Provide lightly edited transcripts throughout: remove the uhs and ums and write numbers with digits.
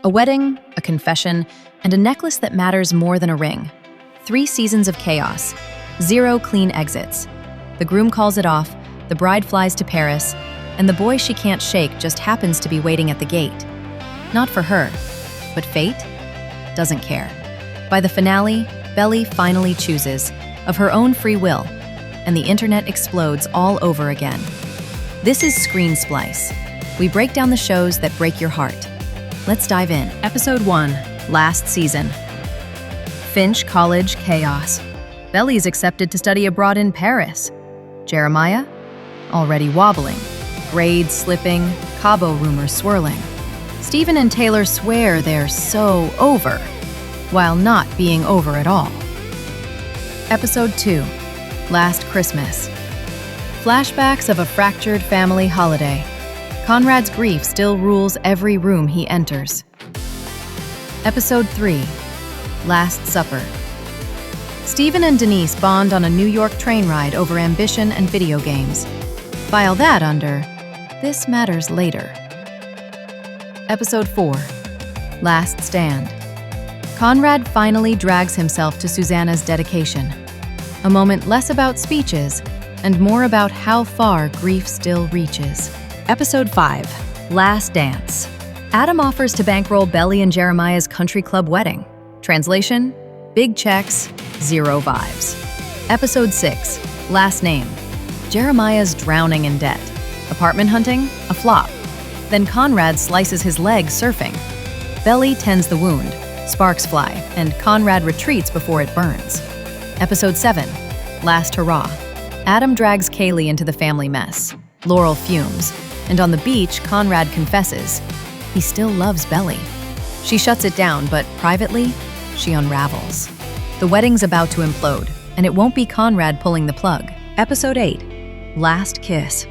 A wedding, a confession, and a necklace that matters more than a ring. 3 seasons of chaos, 0 clean exits. The groom calls it off, the bride flies to Paris, and the boy she can't shake just happens to be waiting at the gate. Not for her, but fate doesn't care. By the finale, Belly finally chooses, of her own free will, and the internet explodes all over again. This is Screen Splice. We break down the shows that break your heart. Let's dive in. Episode 1, last season. Finch College chaos. Belly's accepted to study abroad in Paris. Jeremiah? Already wobbling. Grades slipping, Cabo rumors swirling. Stephen and Taylor swear they're so over, while not being over at all. Episode 2, Last Christmas. Flashbacks of a fractured family holiday. Conrad's grief still rules every room he enters. Episode 3, Last Supper. Stephen and Denise bond on a New York train ride over ambition and video games. File that under This Matters Later. Episode 4, Last Stand. Conrad finally drags himself to Susanna's dedication. A moment less about speeches and more about how far grief still reaches. Episode 5, Last Dance. Adam offers to bankroll Belly and Jeremiah's country club wedding. Translation: big checks, 0 vibes. Episode 6, Last Name. Jeremiah's drowning in debt. Apartment hunting? A flop. Then Conrad slices his leg surfing. Belly tends the wound. Sparks fly, and Conrad retreats before it burns. Episode 7, Last Hurrah. Adam drags Kaylee into the family mess. Laurel fumes, and on the beach, Conrad confesses. He still loves Belly. She shuts it down, but privately, she unravels. The wedding's about to implode, and it won't be Conrad pulling the plug. Episode 8, Last Kiss.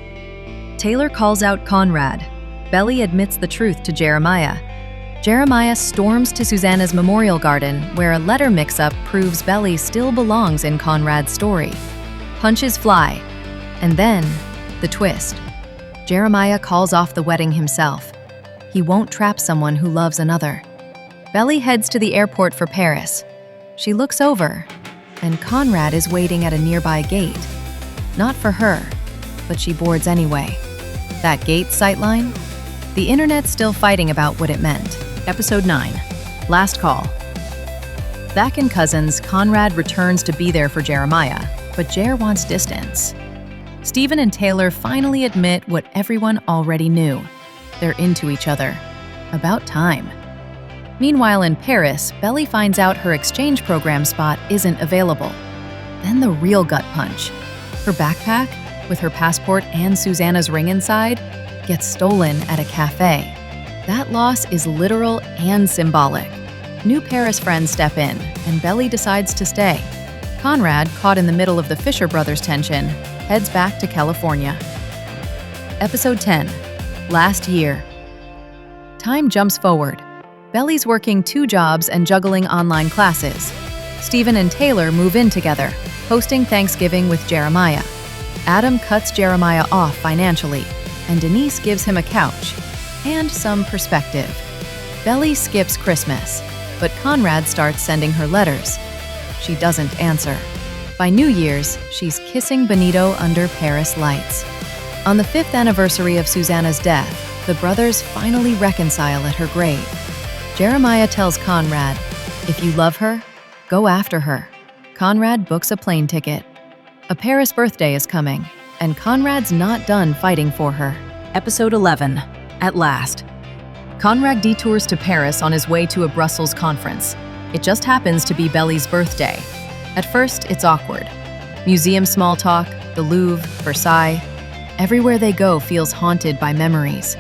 Taylor calls out Conrad. Belly admits the truth to Jeremiah. Jeremiah storms to Susanna's memorial garden, where a letter mix-up proves Belly still belongs in Conrad's story. Punches fly, and then, the twist. Jeremiah calls off the wedding himself. He won't trap someone who loves another. Belly heads to the airport for Paris. She looks over, and Conrad is waiting at a nearby gate. Not for her, but she boards anyway. That gate sightline? The internet's still fighting about what it meant. Episode 9, Last Call. Back in Cousins, Conrad returns to be there for Jeremiah, but Jer wants distance. Stephen and Taylor finally admit what everyone already knew. They're into each other. About time. Meanwhile in Paris, Belly finds out her exchange program spot isn't available. Then the real gut punch. Her backpack, with her passport and Susanna's ring inside, gets stolen at a cafe. That loss is literal and symbolic. New Paris friends step in, and Belly decides to stay. Conrad, caught in the middle of the Fisher brothers' tension, heads back to California. Episode 10, Last Year. Time jumps forward. Belly's working 2 jobs and juggling online classes. Stephen and Taylor move in together, hosting Thanksgiving with Jeremiah. Adam cuts Jeremiah off financially, and Denise gives him a couch and some perspective. Belly skips Christmas, but Conrad starts sending her letters. She doesn't answer. By New Year's, she's kissing Benito under Paris lights. On the 5th anniversary of Susanna's death, the brothers finally reconcile at her grave. Jeremiah tells Conrad, if you love her, go after her. Conrad books a plane ticket. A Paris birthday is coming, and Conrad's not done fighting for her. Episode 11, At Last. Conrad detours to Paris on his way to a Brussels conference. It just happens to be Belly's birthday. At first, it's awkward. Museum small talk, the Louvre, Versailles. Everywhere they go feels haunted by memories.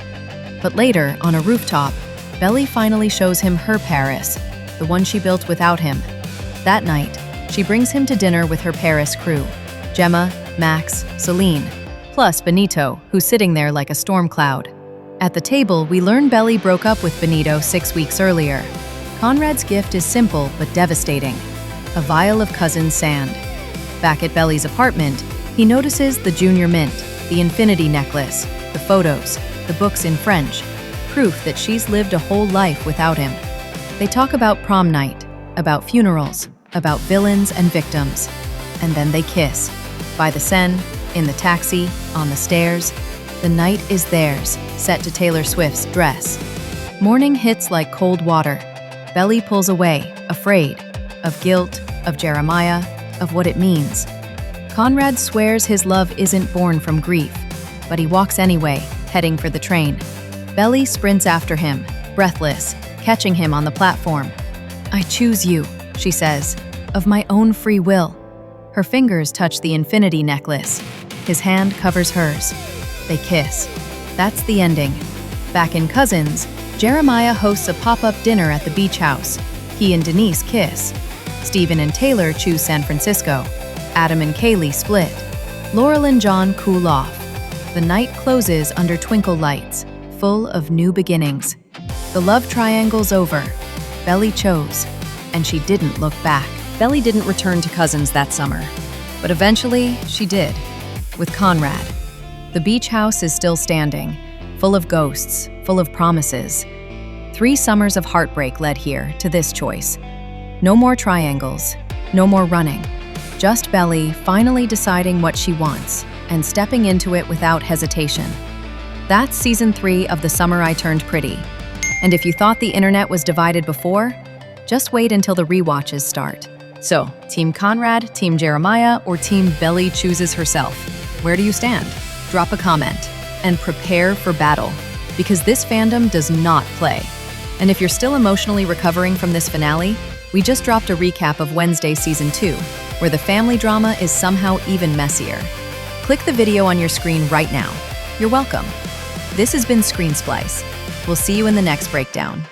But later, on a rooftop, Belly finally shows him her Paris, the one she built without him. That night, she brings him to dinner with her Paris crew. Gemma, Max, Celine, plus Benito, who's sitting there like a storm cloud. At the table, we learn Belly broke up with Benito 6 weeks earlier. Conrad's gift is simple but devastating. A vial of Cousin's sand. Back at Belly's apartment, he notices the junior mint, the infinity necklace, the photos, the books in French. proof that she's lived a whole life without him. They talk about prom night, about funerals, about villains and victims. And then they kiss. By the Seine, in the taxi, on the stairs. The night is theirs, set to Taylor Swift's Dress. Morning hits like cold water. Belly pulls away, afraid, of guilt, of Jeremiah, of what it means. Conrad swears his love isn't born from grief, but he walks anyway, heading for the train. Belly sprints after him, breathless, catching him on the platform. "I choose you," she says, "of my own free will." Her fingers touch the infinity necklace. His hand covers hers. They kiss. That's the ending. Back in Cousins, Jeremiah hosts a pop-up dinner at the beach house. He and Denise kiss. Stephen and Taylor choose San Francisco. Adam and Kaylee split. Laurel and John cool off. The night closes under twinkle lights, full of new beginnings. The love triangle's over. Belly chose, and she didn't look back. Belly didn't return to Cousins that summer, but eventually she did, with Conrad. The beach house is still standing, full of ghosts, full of promises. 3 summers of heartbreak led here to this choice. No more triangles, no more running. Just Belly finally deciding what she wants and stepping into it without hesitation. That's season 3 of The Summer I Turned Pretty. And if you thought the internet was divided before, just wait until the rewatches start. So, Team Conrad, Team Jeremiah, or Team Belly chooses herself? Where do you stand? Drop a comment and prepare for battle, because this fandom does not play. And if you're still emotionally recovering from this finale, we just dropped a recap of Wednesday Season 2, where the family drama is somehow even messier. Click the video on your screen right now. You're welcome. This has been Screen Splice. We'll see you in the next breakdown.